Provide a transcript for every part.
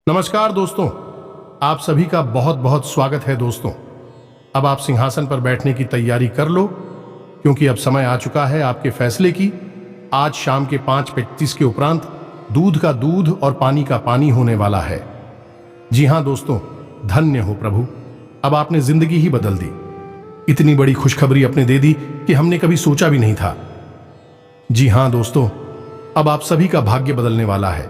नमस्कार दोस्तों, आप सभी का बहुत बहुत स्वागत है। दोस्तों, अब आप सिंहासन पर बैठने की तैयारी कर लो, क्योंकि अब समय आ चुका है आपके फैसले की। आज शाम के 5:35 के उपरांत दूध का दूध और पानी का पानी होने वाला है। जी हां दोस्तों, धन्य हो प्रभु, अब आपने जिंदगी ही बदल दी। इतनी बड़ी खुशखबरी अपने दे दी कि हमने कभी सोचा भी नहीं था। जी हां दोस्तों, अब आप सभी का भाग्य बदलने वाला है।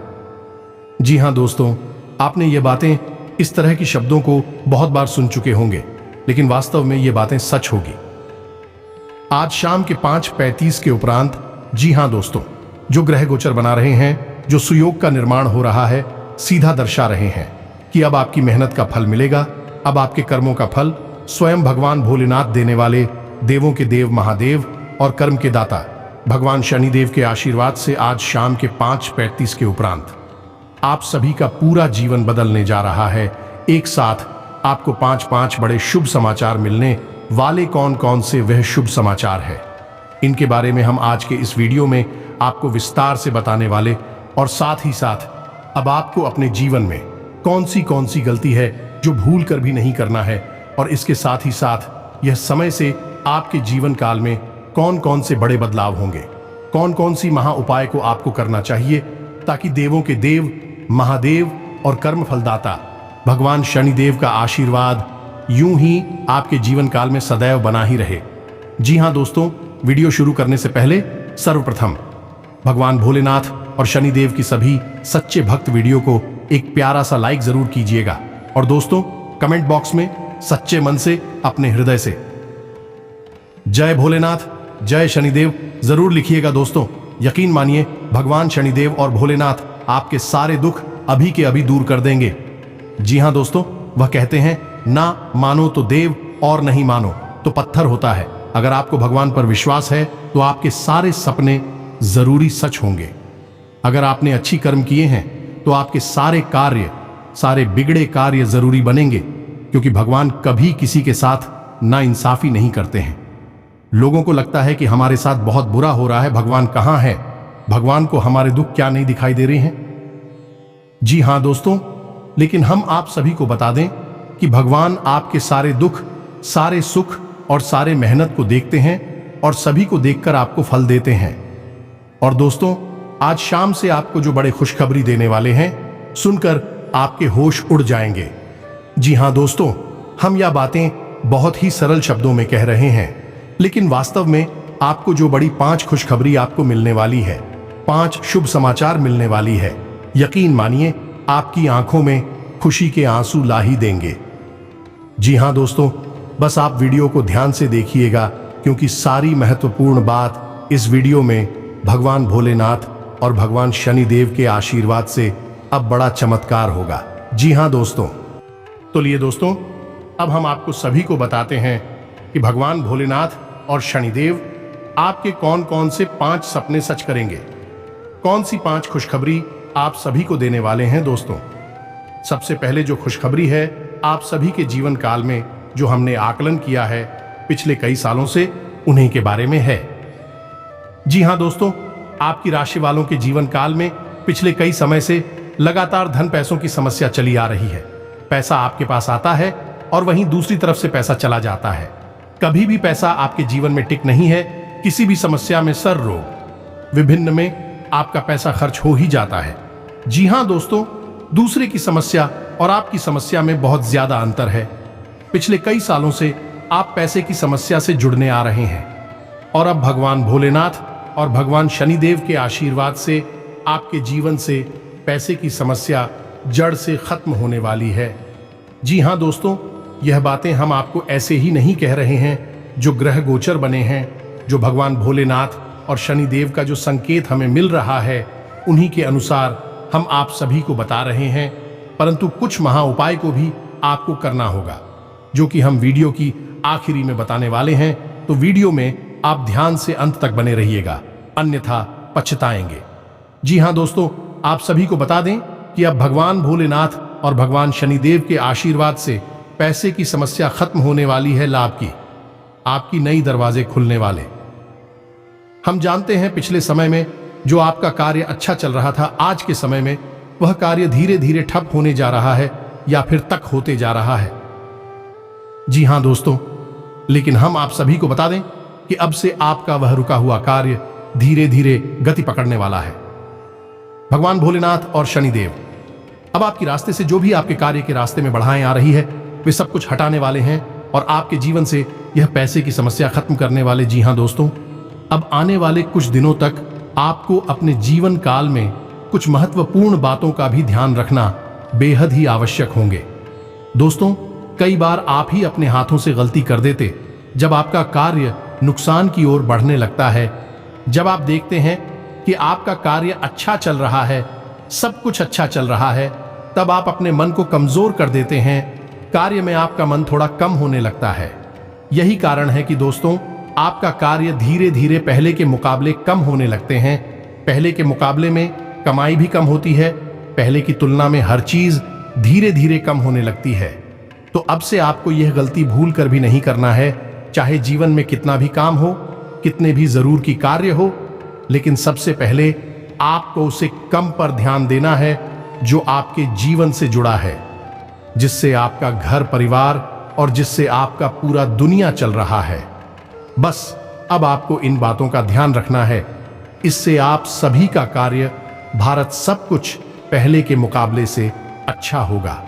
जी हां दोस्तों, आपने ये बातें इस तरह की शब्दों को बहुत बार सुन चुके होंगे, लेकिन वास्तव में ये बातें सच होगी। आज शाम के 5:35 के उपरांत, जी हां दोस्तों, जो ग्रह गोचर बना रहे हैं, जो सुयोग का निर्माण हो रहा है, सीधा दर्शा रहे हैं कि अब आपकी मेहनत का फल मिलेगा। अब आपके कर्मों का फल स्वयं भगवान भोलेनाथ देने वाले, देवों के देव महादेव और कर्म के दाता भगवान शनिदेव के आशीर्वाद से आज शाम के 5:35 के उपरांत आप सभी का पूरा जीवन बदलने जा रहा है। एक साथ आपको 5 बड़े शुभ समाचार मिलने वाले। कौन कौन से वह शुभ समाचार है, इनके बारे में हम आज के इस वीडियो में आपको विस्तार से बताने वाले, और साथ ही साथ अब आपको अपने जीवन में कौन सी गलती है जो भूल कर भी नहीं करना है, और इसके साथ ही साथ यह समय से आपके जीवन काल में कौन से बड़े बदलाव होंगे, कौन सी महा उपाय को आपको करना चाहिए, ताकि देवों के देव महादेव और कर्म फलदाता भगवान शनिदेव का आशीर्वाद यूं ही आपके जीवन काल में सदैव बना ही रहे। जी हां दोस्तों, वीडियो शुरू करने से पहले सर्वप्रथम भगवान भोलेनाथ और शनिदेव की सभी सच्चे भक्त वीडियो को एक प्यारा सा लाइक जरूर कीजिएगा, और दोस्तों कमेंट बॉक्स में सच्चे मन से अपने हृदय से जय भोलेनाथ, जय शनिदेव जरूर लिखिएगा। दोस्तों, यकीन मानिए, भगवान शनिदेव और भोलेनाथ आपके सारे दुख अभी के अभी दूर कर देंगे। जी हां दोस्तों, वह कहते हैं, ना मानो तो देव और नहीं मानो तो पत्थर होता है। अगर आपको भगवान पर विश्वास है तो आपके सारे सपने जरूरी सच होंगे। अगर आपने अच्छी कर्म किए हैं तो आपके सारे बिगड़े कार्य जरूरी बनेंगे, क्योंकि भगवान कभी किसी के साथ नाइंसाफी नहीं करते हैं। लोगों को लगता है कि हमारे साथ बहुत बुरा हो रहा है, भगवान कहां है, भगवान को हमारे दुख क्या नहीं दिखाई दे रहे हैं। जी हां दोस्तों, लेकिन हम आप सभी को बता दें कि भगवान आपके सारे दुख, सारे सुख और सारे मेहनत को देखते हैं, और सभी को देखकर आपको फल देते हैं। और दोस्तों, आज शाम से आपको जो बड़े खुशखबरी देने वाले हैं, सुनकर आपके होश उड़ जाएंगे। जी हां दोस्तों, हम यह बातें बहुत ही सरल शब्दों में कह रहे हैं, लेकिन वास्तव में आपको जो बड़ी 5 खुशखबरी आपको मिलने वाली है, 5 शुभ समाचार मिलने वाली है, यकीन मानिए आपकी आंखों में खुशी के आंसू ला ही देंगे। जी हां दोस्तों, बस आप वीडियो को ध्यान से देखिएगा, क्योंकि सारी महत्वपूर्ण बात इस वीडियो में भगवान भोलेनाथ और भगवान शनिदेव के आशीर्वाद से अब बड़ा चमत्कार होगा। जी हां दोस्तों, तो लिए दोस्तों, अब हम आपको सभी को बताते हैं कि भगवान भोलेनाथ और शनिदेव आपके कौन से 5 सपने सच करेंगे, कौन सी 5 खुशखबरी आप सभी को देने वाले हैं। दोस्तों, सबसे पहले जो खुशखबरी है आप सभी के जीवन काल में, जो हमने आकलन किया है पिछले कई सालों से, उन्हीं के बारे में है। जी हां दोस्तों, आपकी राशि वालों के जीवन काल में पिछले कई समय से लगातार धन पैसों की समस्या चली आ रही है। पैसा आपके पास आता है और वहीं दूसरी तरफ से पैसा चला जाता है। कभी भी पैसा आपके जीवन में टिक नहीं है। किसी भी समस्या में, सर रोग, विभिन्न में आपका पैसा खर्च हो ही जाता है। जी हां दोस्तों, दूसरे की समस्या और आपकी समस्या में बहुत ज्यादा अंतर है। पिछले कई सालों से आप पैसे की समस्या से जुड़ने आ रहे हैं, और अब भगवान भोलेनाथ और भगवान शनिदेव के आशीर्वाद से आपके जीवन से पैसे की समस्या जड़ से खत्म होने वाली है। जी हां दोस्तों, यह बातें हम आपको ऐसे ही नहीं कह रहे हैं। जो ग्रह गोचर बने हैं, जो भगवान भोलेनाथ और शनिदेव का जो संकेत हमें मिल रहा है, उन्हीं के अनुसार हम आप सभी को बता रहे हैं। परंतु कुछ महा उपाय को भी आपको करना होगा, जो कि हम वीडियो की आखिरी में बताने वाले हैं। तो वीडियो में आप ध्यान से अंत तक बने रहिएगा, अन्यथा पछताएंगे। जी हां दोस्तों, आप सभी को बता दें कि अब भगवान भोलेनाथ और भगवान शनिदेव के आशीर्वाद से पैसे की समस्या खत्म होने वाली है। लाभ की, आपकी नई दरवाजे खुलने वाले। हम जानते हैं पिछले समय में जो आपका कार्य अच्छा चल रहा था, आज के समय में वह कार्य धीरे धीरे ठप होने जा रहा है या फिर तक होते जा रहा है। जी हां दोस्तों, लेकिन हम आप सभी को बता दें कि अब से आपका वह रुका हुआ कार्य धीरे धीरे गति पकड़ने वाला है। भगवान भोलेनाथ और शनिदेव अब आपके रास्ते से जो भी आपके कार्य के रास्ते में बढ़ाएं आ रही है, वे सब कुछ हटाने वाले हैं और आपके जीवन से यह पैसे की समस्या खत्म करने वाले। जी हां दोस्तों, अब आने वाले कुछ दिनों तक आपको अपने जीवन काल में कुछ महत्वपूर्ण बातों का भी ध्यान रखना बेहद ही आवश्यक होंगे। दोस्तों, कई बार आप ही अपने हाथों से गलती कर देते जब आपका कार्य नुकसान की ओर बढ़ने लगता है। जब आप देखते हैं कि आपका कार्य अच्छा चल रहा है, सब कुछ अच्छा चल रहा है, तब आप अपने मन को कमजोर कर देते हैं। कार्य में आपका मन थोड़ा कम होने लगता है। यही कारण है कि दोस्तों, आपका कार्य धीरे धीरे पहले के मुकाबले कम होने लगते हैं। पहले के मुकाबले में कमाई भी कम होती है। पहले की तुलना में हर चीज धीरे धीरे कम होने लगती है। तो अब से आपको यह गलती भूल कर भी नहीं करना है। चाहे जीवन में कितना भी काम हो, कितने भी जरूर की कार्य हो, लेकिन सबसे पहले आपको उसे कम पर ध्यान देना है जो आपके जीवन से जुड़ा है, जिससे आपका घर परिवार और जिससे आपका पूरा दुनिया चल रहा है। बस अब आपको इन बातों का ध्यान रखना है। इससे आप सभी का कार्य, भारत सब कुछ पहले के मुकाबले से अच्छा होगा।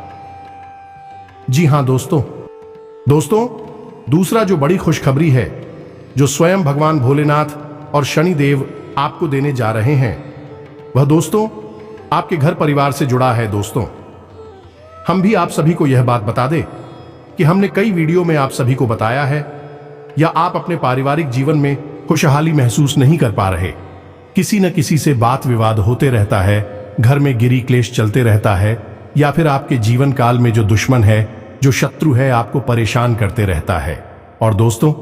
जी हां दोस्तों, दूसरा जो बड़ी खुशखबरी है जो स्वयं भगवान भोलेनाथ और शनिदेव आपको देने जा रहे हैं, वह दोस्तों आपके घर परिवार से जुड़ा है। दोस्तों, हम भी आप सभी को यह बात बता दें कि हमने कई वीडियो में आप सभी को बताया है, या आप अपने पारिवारिक जीवन में खुशहाली महसूस नहीं कर पा रहे, किसी न किसी से बात विवाद होते रहता है, घर में गिरी क्लेश चलते रहता है, या फिर आपके जीवन काल में जो दुश्मन है, जो शत्रु है, आपको परेशान करते रहता है। और दोस्तों,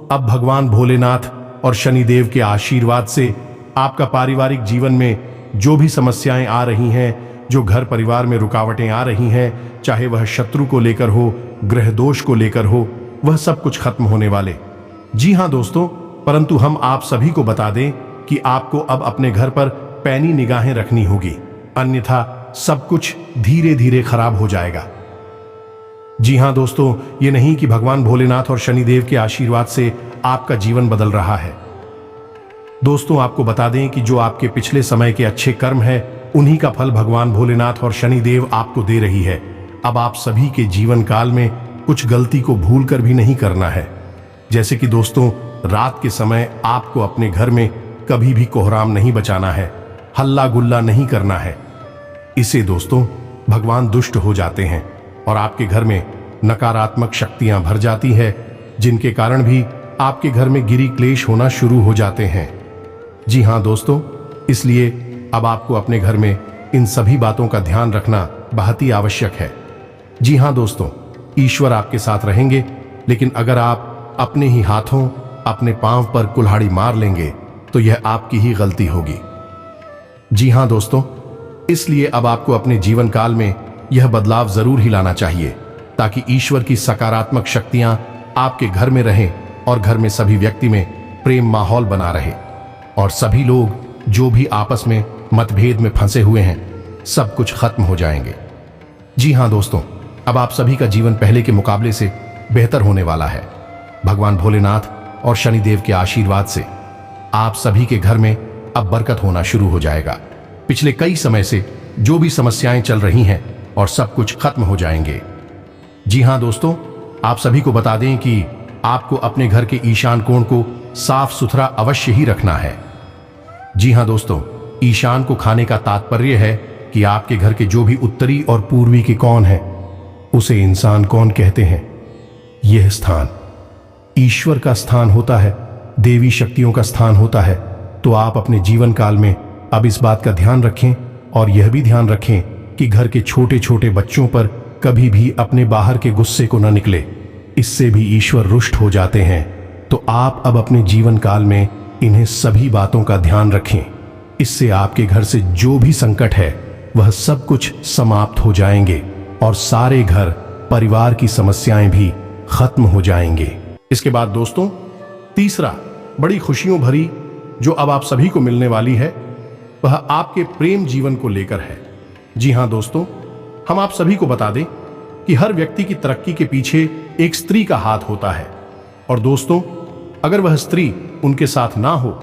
अब भगवान भोलेनाथ और शनिदेव के आशीर्वाद से आपका पारिवारिक जीवन में जो भी समस्याएं आ रही हैं, जो घर परिवार में रुकावटें आ रही हैं, चाहे वह शत्रु को लेकर हो, ग्रह दोष को लेकर हो, वह सब कुछ खत्म होने वाले। जी हां दोस्तों, परंतु हम आप सभी को बता दें कि आपको अब अपने घर पर पैनी निगाहें रखनी होगी, अन्यथा सब कुछ धीरे धीरे खराब हो जाएगा। जी हां दोस्तों, ये नहीं कि भगवान भोलेनाथ और शनिदेव के आशीर्वाद से आपका जीवन बदल रहा है। दोस्तों, आपको बता दें कि जो आपके पिछले समय के अच्छे कर्म हैं, उन्हीं का फल भगवान भोलेनाथ और शनिदेव आपको दे रही है। अब आप सभी के जीवन काल में कुछ गलती को भूल कर भी नहीं करना है। जैसे कि दोस्तों, रात के समय आपको अपने घर में कभी भी कोहराम नहीं बचाना है, हल्ला गुल्ला नहीं करना है। इसे दोस्तों भगवान दुष्ट हो जाते हैं और आपके घर में नकारात्मक शक्तियां भर जाती है, जिनके कारण भी आपके घर में गिरी क्लेश होना शुरू हो जाते हैं। जी हां दोस्तों, इसलिए अब आपको अपने घर में इन सभी बातों का ध्यान रखना बहुत ही आवश्यक है। जी हां दोस्तों, ईश्वर आपके साथ रहेंगे, लेकिन अगर आप अपने ही हाथों अपने पांव पर कुल्हाड़ी मार लेंगे तो यह आपकी ही गलती होगी। जी हां दोस्तों, इसलिए अब आपको अपने जीवन काल में यह बदलाव जरूर ही लाना चाहिए, ताकि ईश्वर की सकारात्मक शक्तियां आपके घर में रहें और घर में सभी व्यक्ति में प्रेम माहौल बना रहे, और सभी लोग जो भी आपस में मतभेद में फंसे हुए हैं, सब कुछ खत्म हो जाएंगे। जी हां दोस्तों, अब आप सभी का जीवन पहले के मुकाबले से बेहतर होने वाला है। भगवान भोलेनाथ और शनिदेव के आशीर्वाद से आप सभी के घर में अब बरकत होना शुरू हो जाएगा। पिछले कई समय से जो भी समस्याएं चल रही हैं, और सब कुछ खत्म हो जाएंगे। जी हां दोस्तों, आप सभी को बता दें कि आपको अपने घर के ईशान कोण को साफ सुथरा अवश्य ही रखना है। जी हां दोस्तों, ईशान को खाने का तात्पर्य है कि आपके घर के जो भी उत्तरी और पूर्वी के कोण हैं, उसे इंसान कोण कहते हैं। यह स्थान ईश्वर का स्थान होता है, देवी शक्तियों का स्थान होता है। तो आप अपने जीवन काल में अब इस बात का ध्यान रखें, और यह भी ध्यान रखें कि घर के छोटे छोटे बच्चों पर कभी भी अपने बाहर के गुस्से को न निकले, इससे भी ईश्वर रुष्ट हो जाते हैं। तो आप अब अपने जीवन काल में इन्हें सभी बातों का ध्यान रखें। इससे आपके घर से जो भी संकट है, वह सब कुछ समाप्त हो जाएंगे, और सारे घर परिवार की समस्याएं भी खत्म हो जाएंगे। इसके बाद दोस्तों, तीसरा बड़ी खुशियों भरी जो अब आप सभी को मिलने वाली है, वह आपके प्रेम जीवन को लेकर है। जी हाँ दोस्तों, हम आप सभी को बता दें कि हर व्यक्ति की तरक्की के पीछे एक स्त्री का हाथ होता है। और दोस्तों, अगर वह स्त्री उनके साथ ना हो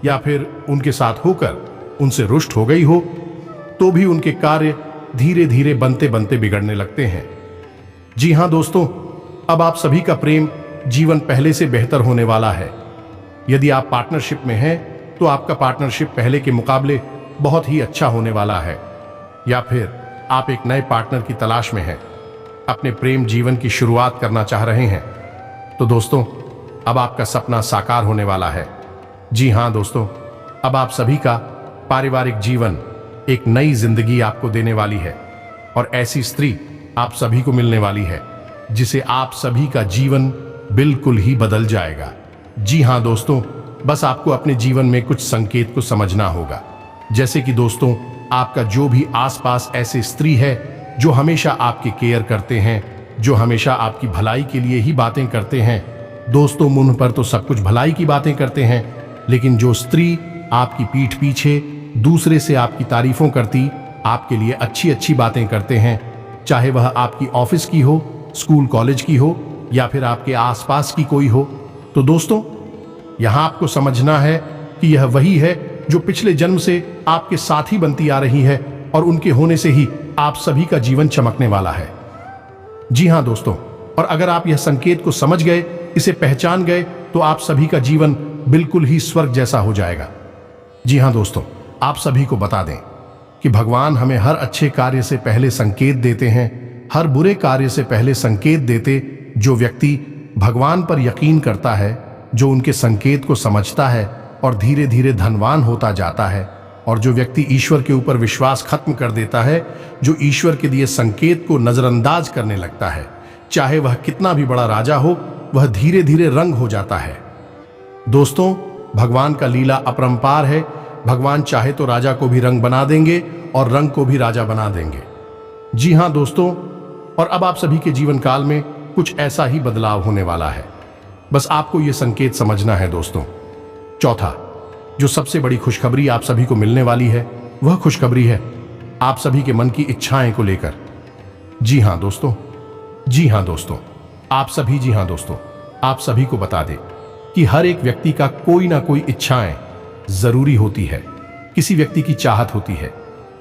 या फिर उनके साथ होकर उनसे रुष्ट हो गई हो, तो भी उनके कार्य धीरे धीरे बनते बनते बिगड़ने लगते हैं। जी हाँ दोस्तों, अब आप सभी का प्रेम जीवन पहले से बेहतर होने वाला है। यदि आप पार्टनरशिप में हैं तो आपका पार्टनरशिप पहले के मुकाबले बहुत ही अच्छा होने वाला है। या फिर आप एक नए पार्टनर की तलाश में हैं, अपने प्रेम जीवन की शुरुआत करना चाह रहे हैं, तो दोस्तों अब आपका सपना साकार होने वाला है। जी हाँ दोस्तों, अब आप सभी का पारिवारिक जीवन एक नई जिंदगी आपको देने वाली है और ऐसी स्त्री आप सभी को मिलने वाली है जिसे आप सभी का जीवन बिल्कुल ही बदल जाएगा। जी हाँ दोस्तों, बस आपको अपने जीवन में कुछ संकेत को समझना होगा। जैसे कि दोस्तों, आपका जो भी आसपास ऐसे स्त्री है जो हमेशा आपके केयर करते हैं, जो हमेशा आपकी भलाई के लिए ही बातें करते हैं। दोस्तों, मुंह पर तो सब कुछ भलाई की बातें करते हैं, लेकिन जो स्त्री आपकी पीठ पीछे दूसरे से आपकी तारीफों करती, आपके लिए अच्छी अच्छी बातें करते हैं, चाहे वह आपकी ऑफिस की हो, स्कूल कॉलेज की हो या फिर आपके आसपास की कोई हो, तो दोस्तों यहां आपको समझना है कि यह वही है जो पिछले जन्म से आपके साथ ही बनती आ रही है और उनके होने से ही आप सभी का जीवन चमकने वाला है। जी हाँ दोस्तों, और अगर आप यह संकेत को समझ गए, इसे पहचान गए, तो आप सभी का जीवन बिल्कुल ही स्वर्ग जैसा हो जाएगा। जी हाँ दोस्तों, आप सभी को बता दें कि भगवान हमें हर अच्छे कार्य से पहले संकेत देते हैं, हर बुरे कार्य से पहले संकेत देते। जो व्यक्ति भगवान पर यकीन करता है, जो उनके संकेत को समझता है और धीरे धीरे धनवान होता जाता है, और जो व्यक्ति ईश्वर के ऊपर विश्वास खत्म कर देता है, जो ईश्वर के दिए संकेत को नजरअंदाज करने लगता है, चाहे वह कितना भी बड़ा राजा हो, वह धीरे धीरे रंग हो जाता है। दोस्तों, भगवान का लीला अपरंपार है। भगवान चाहे तो राजा को भी रंग बना देंगे और रंग को भी राजा बना देंगे। जी हाँ दोस्तों, और अब आप सभी के जीवन काल में कुछ ऐसा ही बदलाव होने वाला है। बस आपको यह संकेत समझना है दोस्तों। चौथा, जो सबसे बड़ी खुशखबरी आप सभी को मिलने वाली है, वह खुशखबरी है आप सभी के मन की इच्छाएं को लेकर। जी हाँ दोस्तों, जी हाँ दोस्तों, आप सभी, जी हाँ दोस्तों, आप सभी को बता दें कि हर एक व्यक्ति का कोई ना कोई इच्छाएं जरूरी होती है। किसी व्यक्ति की चाहत होती है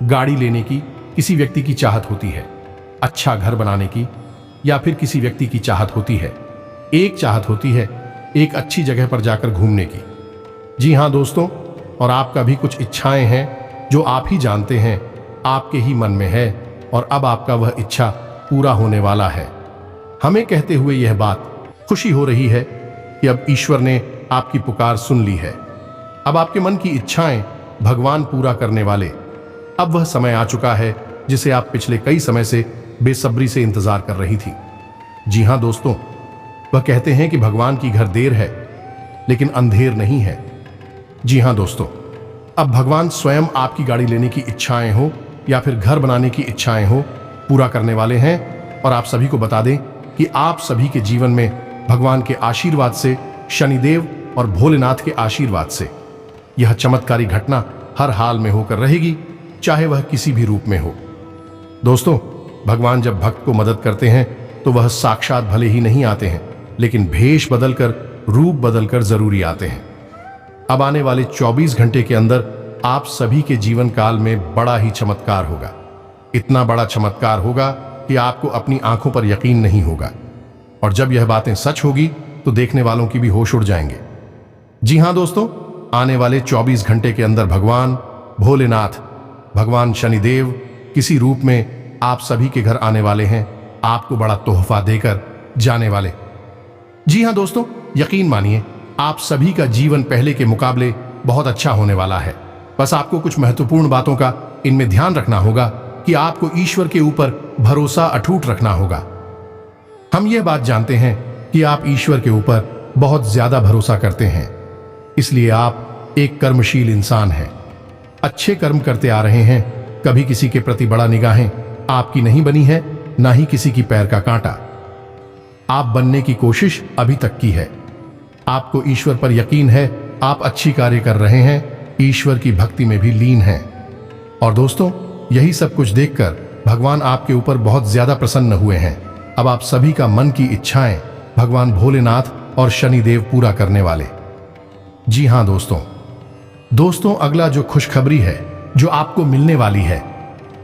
गाड़ी लेने की, किसी व्यक्ति की चाहत होती है अच्छा घर बनाने की, या फिर किसी व्यक्ति की चाहत होती है एक अच्छी जगह पर जाकर घूमने की। जी हाँ दोस्तों, और आपका भी कुछ इच्छाएं हैं जो आप ही जानते हैं, आपके ही मन में है, और अब आपका वह इच्छा पूरा होने वाला है। हमें कहते हुए यह बात खुशी हो रही है कि अब ईश्वर ने आपकी पुकार सुन ली है। अब आपके मन की इच्छाएं भगवान पूरा करने वाले। अब वह समय आ चुका है जिसे आप पिछले कई समय से बेसब्री से इंतजार कर रही थी। जी हाँ दोस्तों, वह कहते हैं कि भगवान की घर देर है लेकिन अंधेर नहीं है। जी हाँ दोस्तों, अब भगवान स्वयं आपकी गाड़ी लेने की इच्छाएं हो या फिर घर बनाने की इच्छाएं हो पूरा करने वाले हैं। और आप सभी को बता दें कि आप सभी के जीवन में भगवान के आशीर्वाद से, शनिदेव और भोलेनाथ के आशीर्वाद से यह चमत्कारी घटना हर हाल में होकर रहेगी, चाहे वह किसी भी रूप में हो। दोस्तों, भगवान जब भक्त को मदद करते हैं तो वह साक्षात भले ही नहीं आते हैं, लेकिन भेष बदलकर, रूप बदलकर जरूरी आते हैं। अब आने वाले 24 घंटे के अंदर आप सभी के जीवन काल में बड़ा ही चमत्कार होगा। इतना बड़ा चमत्कार होगा कि आपको अपनी आंखों पर यकीन नहीं होगा, और जब यह बातें सच होगी तो देखने वालों की भी होश उड़ जाएंगे। जी हाँ दोस्तों, आने वाले 24 घंटे के अंदर भगवान भोलेनाथ, भगवान शनिदेव किसी रूप में आप सभी के घर आने वाले हैं, आपको बड़ा तोहफा देकर जाने वाले। जी हाँ दोस्तों, यकीन मानिए आप सभी का जीवन पहले के मुकाबले बहुत अच्छा होने वाला है। बस आपको कुछ महत्वपूर्ण बातों का इनमें ध्यान रखना होगा कि आपको ईश्वर के ऊपर भरोसा अटूट रखना होगा। हम यह बात जानते हैं कि आप ईश्वर के ऊपर बहुत ज्यादा भरोसा करते हैं, इसलिए आप एक कर्मशील इंसान हैं, अच्छे कर्म करते आ रहे हैं। कभी किसी के प्रति बड़ा निगाहें आपकी नहीं बनी है, ना ही किसी की पैर का कांटा। आप बनने की कोशिश अभी तक की है। आपको ईश्वर पर यकीन है, आप अच्छी कार्य कर रहे हैं, ईश्वर की भक्ति में भी लीन हैं। और दोस्तों, यही सब कुछ देखकर भगवान आपके ऊपर बहुत ज्यादा प्रसन्न हुए हैं। अब आप सभी का मन की इच्छाएं भगवान भोलेनाथ और शनिदेव पूरा करने वाले। जी हाँ दोस्तों, अगला जो खुशखबरी है जो आपको मिलने वाली है,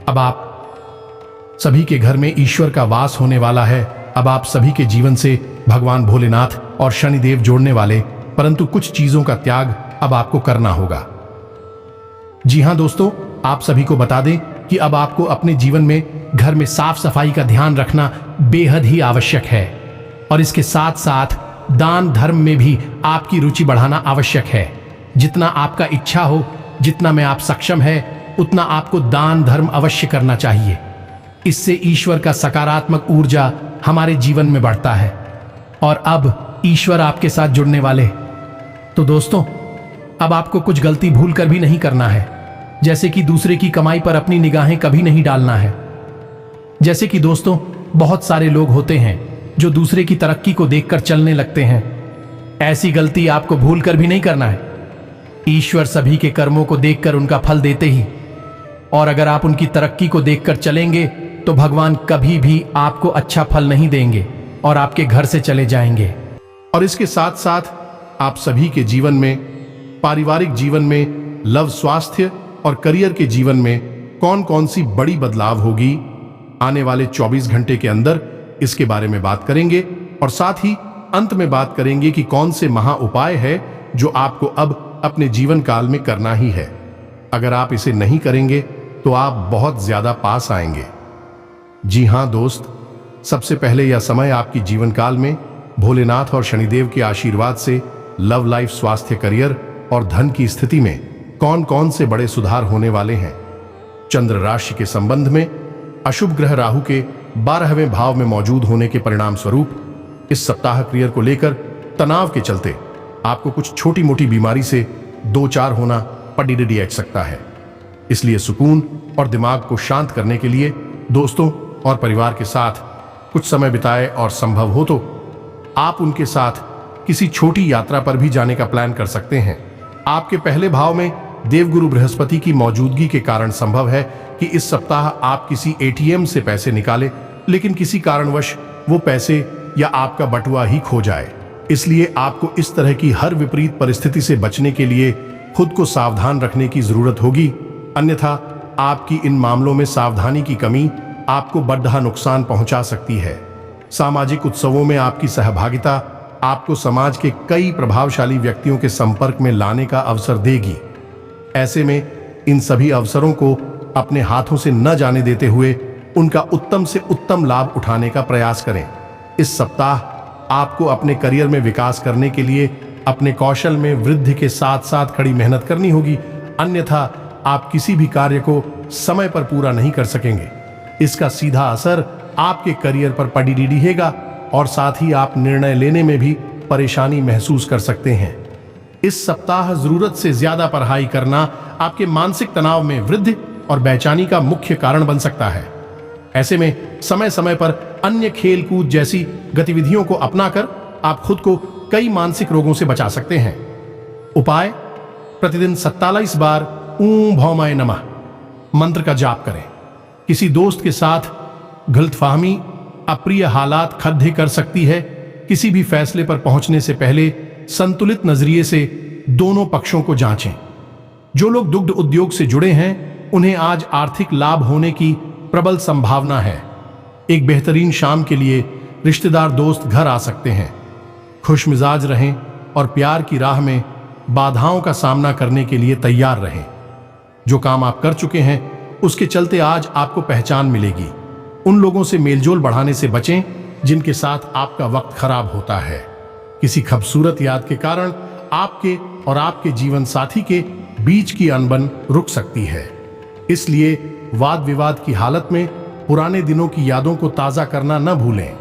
अब आप सभी के घर में ईश्वर का वास होने वाला है। अब आप सभी के जीवन से भगवान भोलेनाथ और शनिदेव जोड़ने वाले, परंतु कुछ चीजों का त्याग अब आपको करना होगा। जी हाँ दोस्तों, आप सभी को बता दें कि अब आपको अपने जीवन में घर में साफ सफाई का ध्यान रखना बेहद ही आवश्यक है, और इसके साथ साथ दान धर्म में भी आपकी रुचि बढ़ाना आवश्यक है। जितना आपका इच्छा हो, जितना में आप सक्षम है, उतना आपको दान धर्म अवश्य करना चाहिए। इससे ईश्वर का सकारात्मक ऊर्जा हमारे जीवन में बढ़ता है और अब ईश्वर आपके साथ जुड़ने वाले। तो दोस्तों, अब आपको कुछ गलती भूल कर भी नहीं करना है, जैसे कि दूसरे की कमाई पर अपनी निगाहें कभी नहीं डालना है। जैसे कि दोस्तों, बहुत सारे लोग होते हैं जो दूसरे की तरक्की को देखकर चलने लगते हैं। ऐसी गलती आपको भूल कर भी नहीं करना है। ईश्वर सभी के कर्मों को देखकर उनका फल देते ही, और अगर आप उनकी तरक्की को देखकर चलेंगे तो भगवान कभी भी आपको अच्छा फल नहीं देंगे और आपके घर से चले जाएंगे। और इसके साथ साथ आप सभी के जीवन में, पारिवारिक जीवन में, लव, स्वास्थ्य और करियर के जीवन में कौन कौन सी बड़ी बदलाव होगी आने वाले 24 घंटे के अंदर, इसके बारे में बात करेंगे। और साथ ही अंत में बात करेंगे कि कौन से महा उपाय है जो आपको अब अपने जीवन काल में करना ही है। अगर आप इसे नहीं करेंगे तो आप बहुत ज्यादा पास आएंगे। जी हां दोस्त, सबसे पहले यह समय आपकी जीवन काल में भोलेनाथ और शनिदेव के आशीर्वाद से लव लाइफ, स्वास्थ्य, करियर और धन की स्थिति में कौन कौन से बड़े सुधार होने वाले हैं। चंद्र राशि के संबंध में अशुभ ग्रह राहु के 12वें भाव में मौजूद होने के परिणाम स्वरूप इस सप्ताह करियर को लेकर तनाव के चलते आपको कुछ छोटी मोटी बीमारी से 2-4 होना पड़ी सकता है। इसलिए सुकून और दिमाग को शांत करने के लिए दोस्तों और परिवार के साथ कुछ समय बिताए, और संभव हो तो आप उनके साथ किसी छोटी यात्रा पर भी जाने का प्लान कर सकते हैं। आपके पहले भाव में देवगुरु बृहस्पति की मौजूदगी के कारण संभव है कि इस सप्ताह आप किसी एटीएम से पैसे निकालें, लेकिन किसी कारणवश वो पैसे या आपका बटुआ ही खो जाए। इसलिए आपको इस तरह की हर विपरीत परिस्थिति से बचने के लिए खुद को सावधान रखने की जरूरत होगी, अन्यथा आपकी इन मामलों में सावधानी की कमी आपको बड़ा नुकसान पहुंचा सकती है। सामाजिक उत्सवों में आपकी सहभागिता आपको समाज के कई प्रभावशाली व्यक्तियों के संपर्क में लाने का अवसर देगी। ऐसे में इन सभी अवसरों को अपने हाथों से न जाने देते हुए उनका उत्तम से उत्तम लाभ उठाने का प्रयास करें। इस सप्ताह आपको अपने करियर में विकास करने के लिए अपने कौशल में वृद्धि के साथ साथ कड़ी मेहनत करनी होगी, अन्यथा आप किसी भी कार्य को समय पर पूरा नहीं कर सकेंगे। इसका सीधा असर आपके करियर पर पड़ी रहेगा और साथ ही आप निर्णय लेने में भी परेशानी महसूस कर सकते हैं। इस सप्ताह जरूरत से ज्यादा पढ़ाई करना आपके मानसिक तनाव में वृद्धि और बेचैनी का मुख्य कारण बन सकता है। ऐसे में समय समय पर अन्य खेल कूद जैसी गतिविधियों को अपनाकर आप खुद को कई मानसिक रोगों से बचा सकते हैं। उपाय: प्रतिदिन 47 बार ओम भौमाय नमः मंत्र का जाप करें। किसी दोस्त के साथ गलतफहमी अप्रिय हालात खड़े कर सकती है। किसी भी फैसले पर पहुंचने से पहले संतुलित नजरिए से दोनों पक्षों को जांचें। जो लोग दुग्ध उद्योग से जुड़े हैं उन्हें आज आर्थिक लाभ होने की प्रबल संभावना है। एक बेहतरीन शाम के लिए रिश्तेदार दोस्त घर आ सकते हैं। खुश मिजाज रहें और प्यार की राह में बाधाओं का सामना करने के लिए तैयार रहें। जो काम आप कर चुके हैं उसके चलते आज आपको पहचान मिलेगी। उन लोगों से मेलजोल बढ़ाने से बचें जिनके साथ आपका वक्त खराब होता है। किसी खूबसूरत याद के कारण आपके और आपके जीवन साथी के बीच की अनबन रुक सकती है। इसलिए वाद विवाद की हालत में पुराने दिनों की यादों को ताजा करना न भूलें।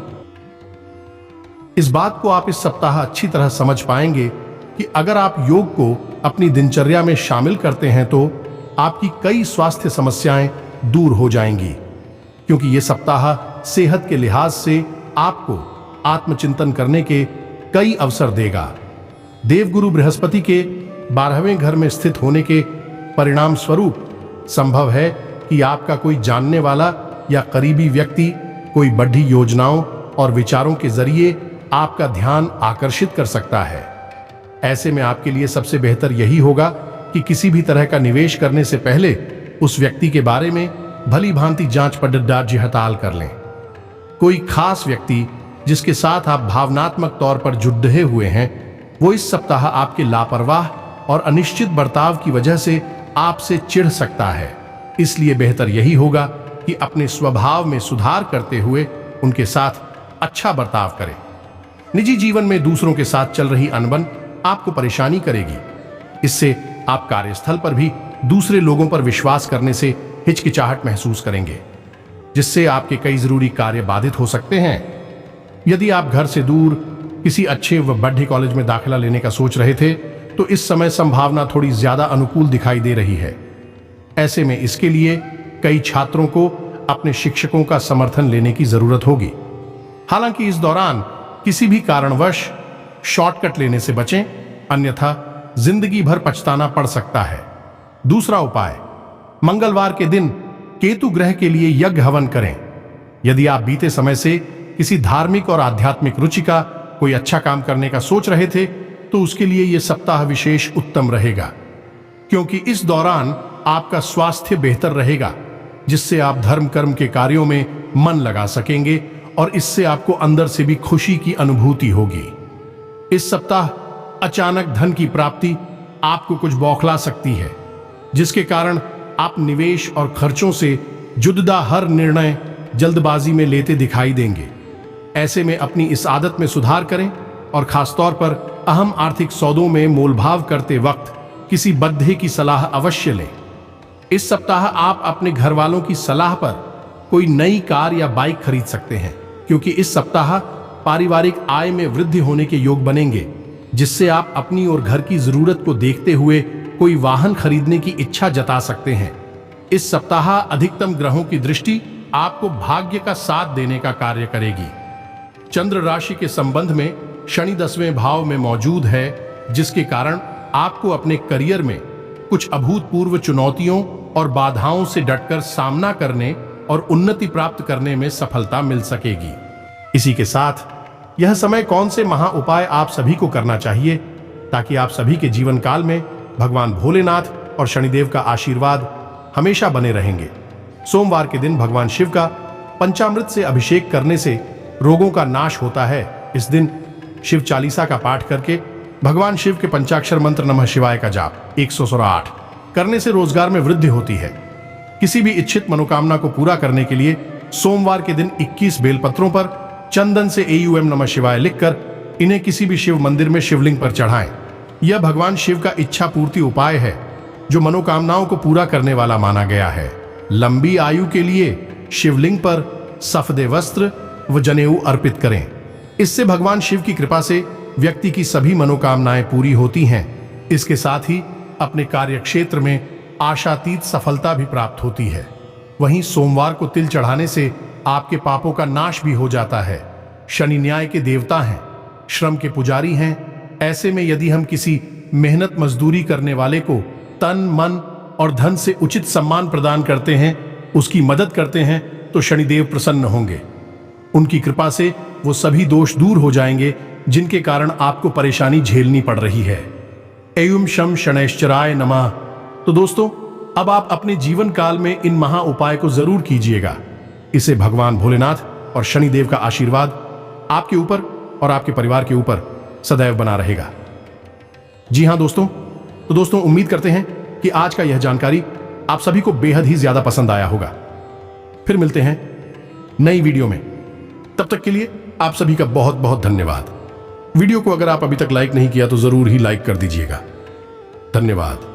इस बात को आप इस सप्ताह अच्छी तरह समझ पाएंगे कि अगर आप योग को अपनी दिनचर्या में शामिल करते हैं तो आपकी कई स्वास्थ्य समस्याएं दूर हो जाएंगी, क्योंकि यह सप्ताह सेहत के लिहाज से आपको आत्मचिंतन करने के कई अवसर देगा। देवगुरु बृहस्पति के 12वें घर में स्थित होने के परिणाम स्वरूप संभव है कि आपका कोई जानने वाला या करीबी व्यक्ति कोई बड़ी योजनाओं और विचारों के जरिए आपका ध्यान आकर्षित कर सकता है। ऐसे में आपके लिए सबसे बेहतर यही होगा कि किसी भी तरह का निवेश करने से पहले उस व्यक्ति के बारे में भली भांति जांच पड़ताल कर लें। कोई खास व्यक्ति जिसके साथ आप भावनात्मक तौर पर जुड़े हुए हैं, वो इस सप्ताह आपके लापरवाह और अनिश्चित बर्ताव की वजह से आपसे चिढ़ सकता है। इसलिए बेहतर यही होगा कि अपने स्वभाव में सुधार करते हुए उनके साथ अच्छा बर्ताव करें। निजी जीवन में दूसरों के साथ चल रही अनबन आपको परेशानी करेगी। इससे आप कार्यस्थल पर भी दूसरे लोगों पर विश्वास करने से हिचकिचाहट महसूस करेंगे, जिससे आपके कई जरूरी कार्य बाधित हो सकते हैं। यदि आप घर से दूर किसी अच्छे व बड़े कॉलेज में दाखिला लेने का सोच रहे थे, तो इस समय संभावना थोड़ी ज्यादा अनुकूल दिखाई दे रही है। ऐसे में इसके लिए कई छात्रों को अपने शिक्षकों का समर्थन लेने की जरूरत होगी। हालांकि इस दौरान किसी भी कारणवश शॉर्टकट लेने से बचें, अन्यथा जिंदगी भर पछताना पड़ सकता है। दूसरा उपाय, मंगलवार के दिन केतु ग्रह के लिए यज्ञ हवन करें। यदि आप बीते समय से किसी धार्मिक और आध्यात्मिक रुचि का कोई अच्छा काम करने का सोच रहे थे, तो उसके लिए यह सप्ताह विशेष उत्तम रहेगा, क्योंकि इस दौरान आपका स्वास्थ्य बेहतर रहेगा, जिससे आप धर्म कर्म के कार्यों में मन लगा सकेंगे और इससे आपको अंदर से भी खुशी की अनुभूति होगी। इस सप्ताह अचानक धन की प्राप्ति आपको कुछ बौखला सकती है, जिसके कारण आप निवेश और खर्चों से जुदा हर निर्णय जल्दबाजी में लेते दिखाई देंगे। ऐसे में अपनी इस आदत में सुधार करें और खासतौर पर अहम आर्थिक सौदों में मोलभाव करते वक्त किसी बद्ध की सलाह अवश्य लें। इस सप्ताह आप अपने घर वालों की सलाह पर कोई नई कार या बाइक खरीद सकते हैं, क्योंकि इस सप्ताह पारिवारिक आय में वृद्धि होने के योग बनेंगे, जिससे आप अपनी और घर की जरूरत को देखते हुए कोई वाहन खरीदने की इच्छा जता सकते हैं। इस सप्ताह अधिकतम ग्रहों की दृष्टि आपको भाग्य का साथ देने का कार्य करेगी। चंद्र राशि के संबंध में शनि 10वें भाव में मौजूद है, जिसके कारण आपको अपने करियर में कुछ अभूतपूर्व चुनौतियों और बाधाओं से डटकर सामना करने और उन्नति प्राप्त करने में सफलता मिल सकेगी। इसी के साथ यह समय कौन से महा उपाय आप सभी को करना चाहिए, ताकि आप सभी के जीवन काल में भगवान भोलेनाथ और शनिदेव का आशीर्वाद हमेशा बने रहेंगे। सोमवार के दिन भगवान शिव का पंचामृत से अभिषेक करने से रोगों का नाश होता है। इस दिन शिव चालीसा का पाठ करके भगवान शिव के पंचाक्षर मंत्र नमः शिवाय का जाप 108 करने से रोजगार में वृद्धि होती है। किसी भी इच्छित मनोकामना को पूरा करने के लिए सोमवार के दिन 21 बेलपत्रों पर चंदन से AUM नमः शिवाय लिखकर इन्हें किसी भी शिव मंदिर में शिवलिंग पर चढ़ाएं। यह भगवान शिव का इच्छा पूर्ति उपाय है, जो मनोकामनाओं को पूरा करने वाला माना गया है। लंबी आयु के लिए शिवलिंग पर सफेद वस्त्र व जनेऊ अर्पित करें। इससे भगवान शिव की कृपा से व्यक्ति की सभी मनोकामनाएं पूरी होती हैं। इसके साथ ही अपने कार्य क्षेत्र में आशातीत सफलता भी प्राप्त होती है। वहीं सोमवार को तिल चढ़ाने से आपके पापों का नाश भी हो जाता है। शनि न्याय के देवता हैं, श्रम के पुजारी हैं। ऐसे में यदि हम किसी मेहनत मजदूरी करने वाले को तन मन और धन से उचित सम्मान प्रदान करते हैं, उसकी मदद करते हैं, तो शनिदेव प्रसन्न होंगे। उनकी कृपा से वो सभी दोष दूर हो जाएंगे जिनके कारण आपको परेशानी झेलनी पड़ रही है। एयुम शम शनैश्चराय नमः। तो दोस्तों, अब आप अपने जीवन काल में इन महा उपाय को जरूर कीजिएगा। इसे भगवान भोलेनाथ और शनिदेव का आशीर्वाद आपके ऊपर और आपके परिवार के ऊपर सदैव बना रहेगा। जी हां दोस्तों, तो दोस्तों उम्मीद करते हैं कि आज का यह जानकारी आप सभी को बेहद ही ज्यादा पसंद आया होगा। फिर मिलते हैं नई वीडियो में, तब तक के लिए आप सभी का बहुत बहुत धन्यवाद। वीडियो को अगर आप अभी तक लाइक नहीं किया तो जरूर ही लाइक कर दीजिएगा। धन्यवाद।